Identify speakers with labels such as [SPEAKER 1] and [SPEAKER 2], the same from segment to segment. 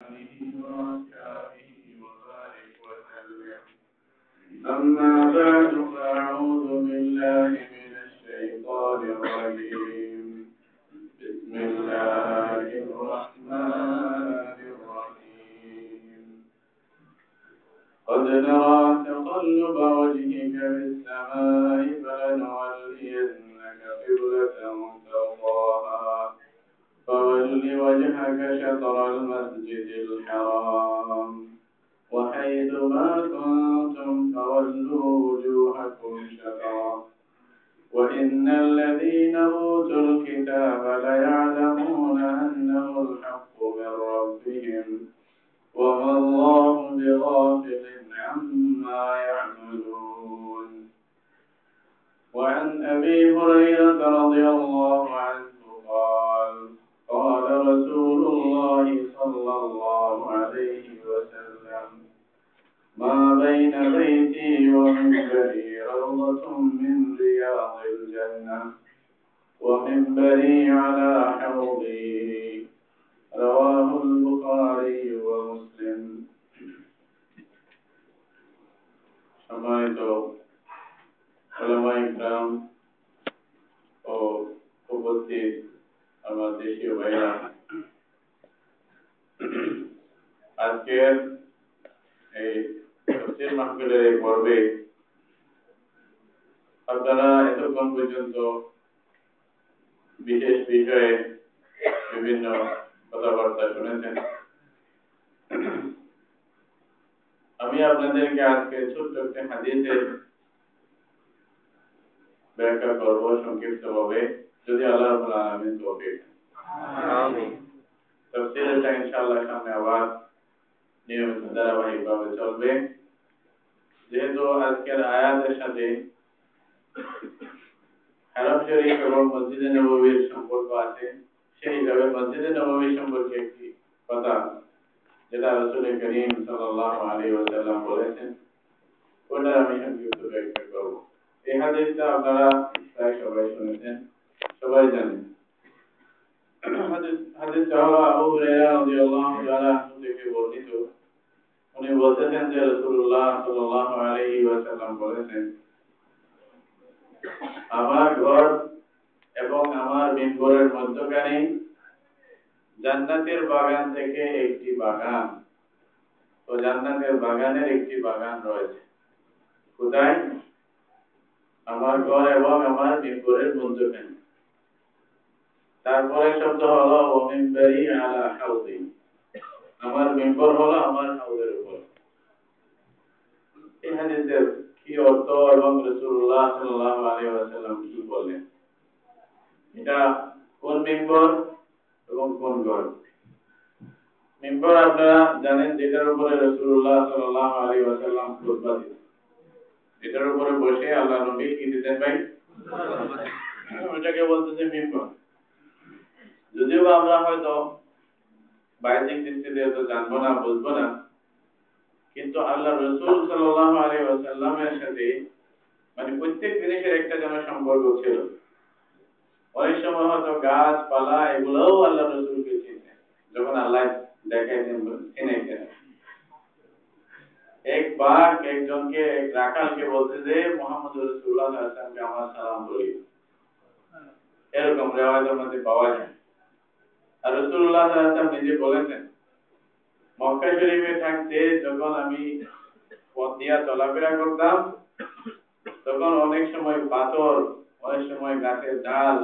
[SPEAKER 1] آله وأصحابه وبارك وسلم. أما بعد فأعوذ بالله من الشيطان الرجيم. بسم الله الرحمن الرحيم. قد نرى تقلب وجهك في السماء فلنولينك قبلة ترضاها فول وجهك شطر المسجد الحرام وحيث ما كنتم فولوا وجوهكم شطره وإن الذين أوتوا الكتاب ليعلمون أنه الحق من ربهم وما الله بغافل عما يعملون. وعن أبي هريرة رضي الله عنه قال قال رسول الله صلى الله عليه وسلم ما بين بيتي ومنبري روضة من رياض الجنة ومنبري على حوضي رواه البخاري ومسلم. সম্মানিত উলামায়ে ইকরাম ও উপস্থিত আমার দেশীয় ভাইরা, আজকের এই তাফসীর মাহফিলের এই পর্বে আপনারা এতক্ষণ পর্যন্ত বিশেষ বিষয়ে বিভিন্ন কথাবার্তা শুনেছেন। আমি আপনাদেরকে আজকে ছোট্ট একটা হাদিসের ব্যাখ্যা করব সংক্ষিপ্তভাবে, যদি আল্লাহ রাব্বুল আলামিন তৌফিক দেন। আমিন। তাফসীরটা ইনশাআল্লাহ সামনে আবার নিয়মিত ধারাবাহিকভাবে চলবে। যেহেতু আজকের আয়াতের সাথে হারাম শরীফ এবং মসজিদে নববীর সম্পর্ক আছে, সেই হিসাবে মসজিদে নববী সম্পর্কে একটি কথা যেটা রাসূল করিম সাল্লাল্লাহু আলাইহি ওয়াসাল্লাম বলেছেন, ওটা আমি সংক্ষিপ্ত ব্যাখ্যা করব। এই হাদিসটা আপনারা প্রায় সবাই শুনেছেন, সবাই জানেন। হাদিসটা হলো আবু হুরায়রা রাদিয়াল্লাহু তাআলা থেকে বর্ণিত। উনি বলতেছেন যে রাসূলুল্লাহ সাল্লাল্লাহু আলাইহি ওয়াসাল্লাম বলেছেন, আমার ঘর এবং আমার মিম্বরের মধ্যখানে জান্নাতের বাগান থেকে একটি বাগান, তো জান্নাতের বাগানের একটি বাগান রয়েছে। কোথায়? আমার ঘর এবং আমার মিম্বরের মধ্যখানে। তারপরে শব্দ হলো ওয়া মিম্বরি আলা হাউদি, আমার মিম্বর হলো আমার হাউদের উপর। এই হাদিসের কি অর্থ এবং রাসূলুল্লাহ সাল্লাল্লাহু আলাইহি ওয়াসাল্লাম কি বলেন, এটা কোন মিম্বর এবং কোন ঘর? মিম্বর আপনারা জানেন যেটার উপরে রাসূলুল্লাহ সাল্লাল্লাহু আলাইহি ওয়াসাল্লাম খুতবা দিতেন, এটার উপরে বসে আল্লাহ নবী কি দিতেন ভাই? ওটাকে বলতেছে মিম্বর। যদিও আমরা হয়তো বাহ্যিক দৃষ্টিতে তো জানবো না, বুঝবো না, কিন্তু আল্লাহ রাসূল সাল্লাল্লাহু আলাইহি ওয়াসাল্লামের সাথে মানে প্রত্যেক জিনিসের একটা যেন সম্পর্ক ছিল। অনেক সময় হয়তো গাছপালা এগুলোও আল্লাহ রাসূলকে চিনতেন, যখন আল্লাহ দেখাইতেন চিনাইতেন। এক বাঘ একজনকে, এক রাখালকে বলতে যে মুহাম্মদ রাসূলুল্লাহ সাল্লাল্লাহু আলাইহি ওয়াসাল্লামকে আমার সালাম বলি, এরকম রিওয়ায়াতের মধ্যে পাওয়া যায়। আর রাসূলুল্লাহ সাল্লাল্লাহু আলাইহি ওয়াসাল্লাম নিজে বলেছেন, মক্কা শরীফে থাকতে যখন আমি পথ দিয়া চলাফেরা করতাম, তখন অনেক সময় পাথর, অনেক সময় গাছের ডাল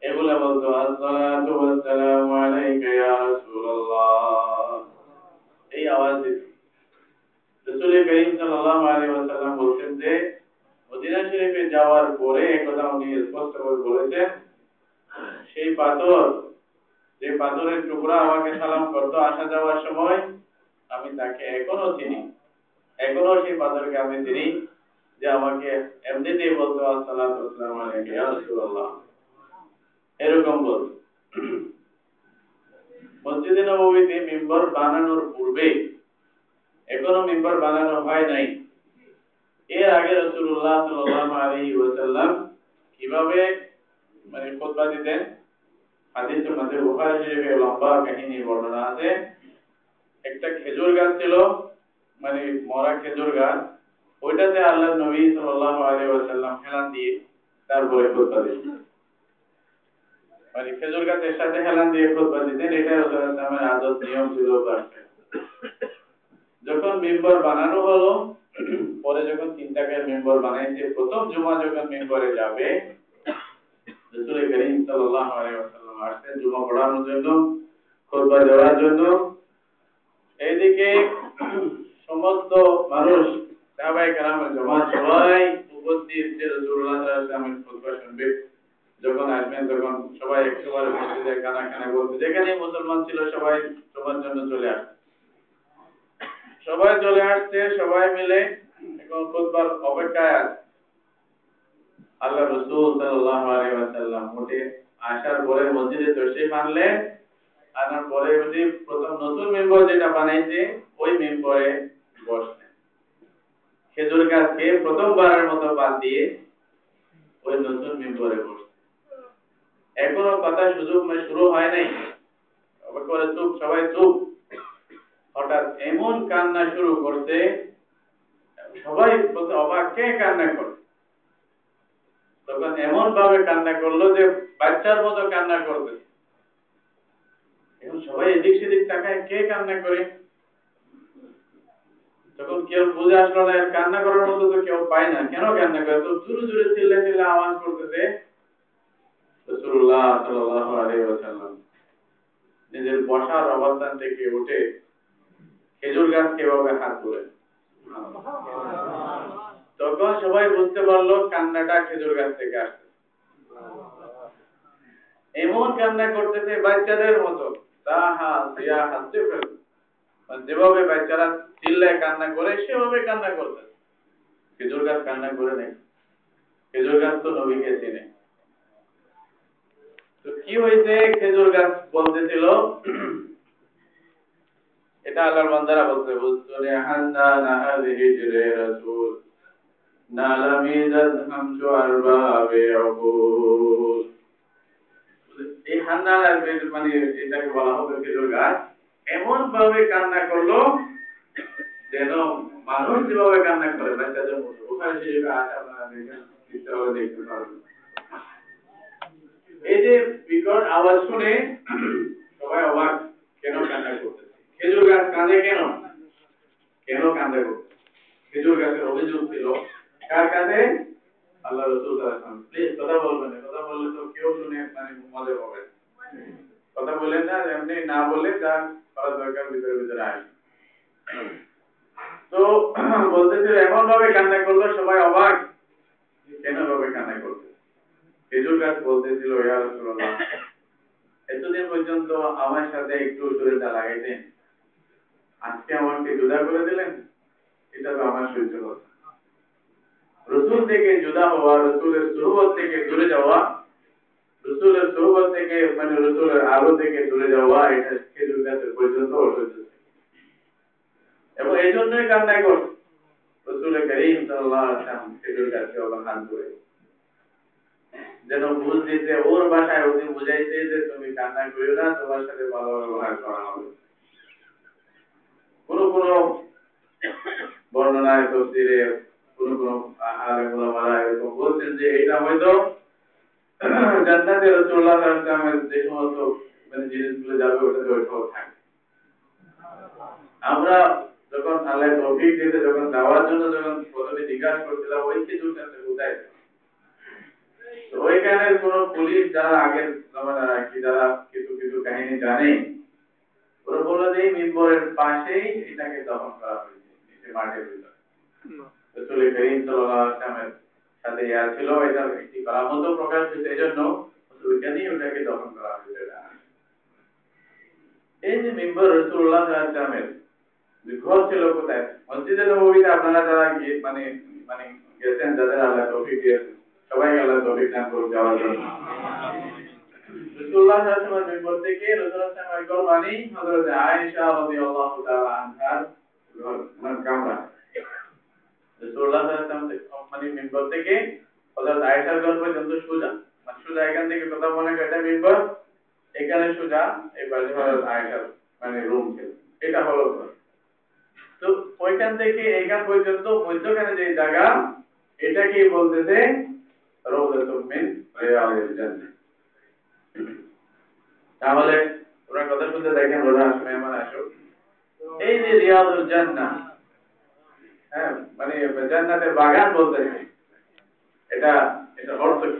[SPEAKER 1] এগুলা বলতো আসসালাতু ওয়াসসালামু আলাইকা ইয়া রাসূলুল্লাহ, এই আওয়াজ দিত। রাসূল করিম সাল্লাল্লাহু আলাইহি ওয়াসাল্লাম বলতেন যে মদিনা শরীফে যাওয়ার পরে একথা উনি স্পষ্ট করে বলেছেন, সেই পাথর, যে পাথরের টুকরা আমাকে সালাম করতো আসা যাওয়ার সময়, আমি তাকে এখনো চিনি, এখনো সেই পাথরকে আমি চিনি যে আমাকে এমনিতেই বলতো আসসালাতু ওয়াসসালামু আলাইকা ইয়া রাসূলুল্লাহ, এরকম বলতো। মসজিদে নববীতে মিম্বর বানানোর পূর্বে, এখনো মিম্বর বানানো হয় নাই, এর আগে রাসূলুল্লাহ সাল্লাল্লাহু আলাইহি ওয়াসাল্লাম কিভাবে মানে খুতবা দিতেন, হাদিসের মধ্যে বুখারী শরীফে লম্বা কাহিনী বর্ণনা আছে। একটা খেজুর গাছ ছিল, মানে মরা খেজুর গাছ, ওইটাতে আল্লাহ নবী সাল্লাল্লাহু আলাইহি ওয়াসাল্লাম হেলান দিয়ে তারপরে খুতবা দিতেন। মানে খেজুর গাছের সাথে হেলান দিয়ে খুতবা দিতেন, এটা রাসূলের আদত নিয়ম ছিল। যখন মিম্বর বানানো হলো, পরে যখন 3 টাকার মিম্বর বানাইছে, প্রথম জুমা যখন মিম্বরে যাবে, রাসূল করিম সাল্লাল্লাহু আলাইহি ওয়াসাল্লাম আসছেন জুমা পড়ানোর জন্য, খুতবা দেওয়ার জন্য। এইদিকে সমস্ত মানুষ সাহাবায়ে কেরামের জামাত সবাই উপস্থিত, যে রাসূলুল্লাহ সাল্লাল্লাহু আলাইহি ওয়াসাল্লামের খুতবা শুনবে। যখন আসবেন তখন সবাই একবারে মসজিদে কানা বলতে, যেখানে মুসলমান ছিল সবাই সবার জন্য চলে আসে। সবাই চলে আসছে, সবাই মিলে এখন খুতবার অপেক্ষায় আছে। আল্লাহ রাসূল সাল্লাল্লাহু আলাইহি ওয়াসাল্লাম উঠে আসার পরে মসজিদে তশরিফ আনলেন। আনার পরে ওই প্রথম নতুন মেম্বার যেটা বানাইছে ওই মেম্বারে বসলেন। খেজুর গাছকে প্রথমবারের মতো বাদ দিয়ে ওই নতুন মেম্বারে বসলেন। এখনো কথা সুযোগ শুরু হয় নাই, করে চুপ, সবাই চুপ। হঠাৎ এমন কান্না শুরু করতে, সবাই বলতে অবাক, কে কান্না করে? তখন এমন ভাবে কান্না করলো যে বাচ্চার মতো কান্না করবে। এখন সবাই এদিক সেদিক তাকায়, কে কান্না করে? তখন কেউ বুঝে আসলো না, এর কান্না করার মতো তো কেউ পায় না, কেন কান্না করে? তো জোরে জোরে চিল্লা আওয়াজ করতেছে। রাসূলুল্লাহ সাল্লাল্লাহু আলাইহি ওয়াসাল্লাম নিজের বসার অবস্থান থেকে উঠে খেজুর গাছকে এভাবে হাত ধরে, তখন সবাই বুঝতে পারলো কান্নাটা খেজুর গাছ থেকে আসছে। এমন কান্না করতেছে বাচ্চাদের মতো, তাহা সিয়া হাসতে ফেল, যেভাবে বাচ্চারা চিল্লায় কান্না করে সেভাবে কান্না করতেছে। খেজুর গাছ কান্না করে নেই, খেজুর গাছ তো নবীকে চেনে। তো কি হয়েছে? খেজুর গাছ বলতেছিল, এটা আল্লাহর বান্দারা বলতে বুঝতে, হান্না নাহাযিহি জিরে রাসূল নালামিদাত হামসু আরবাবে উকুল। এই হান্না মানে এটাকে বলা হবে খেজুর গাছ। এমন ভাবে কান্না করলো যেন মানুষ যেভাবে কান্না করে বাচ্চাদের মতো। ওখানে শরীফে আছে, আপনারা দেখেন, দেখতে পারবেন। এই যে বিকট আওয়াজ শুনে সবাই অবাক, কেন কান্না করতেছে? খেজুর গাছ কাঁদে কেন? কেন কান্দে? খেজুর গাছের অভিযোগ ছিল কার কাছে? আল্লাহ রাসূল সাল্লাল্লাহু আলাইহি ওয়াসাল্লাম। প্লিজ কথা বলবেন না, কথা বললে তো কেউ শুনে মানে মজা পাবে। কথা বলেন না, এমনি না বলে যা করা দরকার ভিতরে ভিতরে আসে। তো বলতেছে এমন ভাবে কান্না করলো, সবাই অবাক, কেন ভাবে কান্না করতে? খেজুর গাছ বলতেছিল, ইয়া রাসূলুল্লাহ, এতদিন পর্যন্ত আমার সাথে একটু শরীরটা লাগাইতেন, আজকে আমাকে জুদা করে দিলেন, এটা তো আমার সহ্য হচ্ছে না। রাসূল থেকে জুদা হওয়া, রাসূলের সুহবত থেকে দূরে যাওয়া, রাসূলের সুহবত থেকে মানে রাসূলের আলো থেকে দূরে যাওয়া, এটা খেজুর গাছের পর্যন্ত অসহ্য। এবং এই জন্যই কান্না করছে। রাসূল করিম সাল্লাল্লাহু আলাইহি ওয়াসাল্লাম খেজুর গাছকে অবহান করে যেন বুঝ দিতে, ওর ভাষায় ওকে বুঝাইতে যে তুমি কান্না করিও না, তোমার সাথে ভালো ব্যবহার করা হবে। কোন বর্ণনায় তাফসীরে কোন আলেম ওলামারা এরকম বলছেন যে এটা হয়তো জান্নাতে রাসূলুল্লাহ সাল্লাল্লাহু আলাইহি ওয়াসাল্লামের যে সমস্ত মানে জিনিসগুলো যাবে ওটাতে ওইটাও থাকে। আমরা যখন আল্লাহ তৌফিক দিতে, যখন যাওয়ার জন্য যখন প্রথমে জিজ্ঞাসা করছিলাম ওই খেজুর গাছে কোথায়, তো ওইখানে কোন পুলিশ যারা আগের জমানার আর কি, যারা কিছু কিছু কাহিনী জানে, ওরা বলে যে মিম্বরের পাশেই এটাকে দফন করা হয়েছে, নিচে মাটির ভিতরে। রাসূল করিম সাল্লাল্লাহু আলাইহি ওয়াসাল্লামের সাথে ইয়া ছিল, এটার একটি কারামত প্রকাশ হয়েছে, এজন্য ওইখানেই ওটাকে দফন করা হয়েছে। এই যে মিম্বর রাসূলুল্লাহ সাল্লাল্লাহু আলাইহি ওয়াসাল্লামের ঘর ছিল কোথায়? মসজিদে নববীতে আপনারা যারা গিয়ে মানে মানে গেছেন, যাদের আল্লাহ তৌফিক দিয়েছেন, সবাই আল্লাহ তৌফিক দান করুন যাওয়ার জন্য। রাসূলুল্লাহ সাল্লাল্লাহু আলাইহি ওয়াসাল্লামের মিম্বর থেকে রাসূলুল্লাহ সাল্লাল্লাহু আলাইহি ওয়াসাল্লামের ঘর মানে হযরত আয়েশা রাদিয়াল্লাহু তাআলা আনহার ঘর, মানে কামরা। রাসূলুল্লাহ সাল্লাল্লাহু আলাইহি ওয়াসাল্লাম মানে মিম্বর থেকে হযরত আয়েশার ঘর পর্যন্ত সোজা, মানে সোজা এখান থেকে কথা মনে করে এটা মিম্বর, এখানে সোজা এই পাশে হযরত আয়েশার মানে রুম ছিল। এটা হলো ঘর। তো ওইখান থেকে এইখান পর্যন্ত মধ্যখানে যে জায়গা, এটাকেই বলতেছে রাউযাতুম মিন রিয়াদিল জান্নাহ। তাহলে তোমরা কথা শুনতে দেখেন, রোজা আসবে মেহমান আসুক, এই যে রিয়াদুল জান্নাহ, হ্যাঁ মানে জান্নাতের বাগান বলতেছে, এটা অর্থ কি?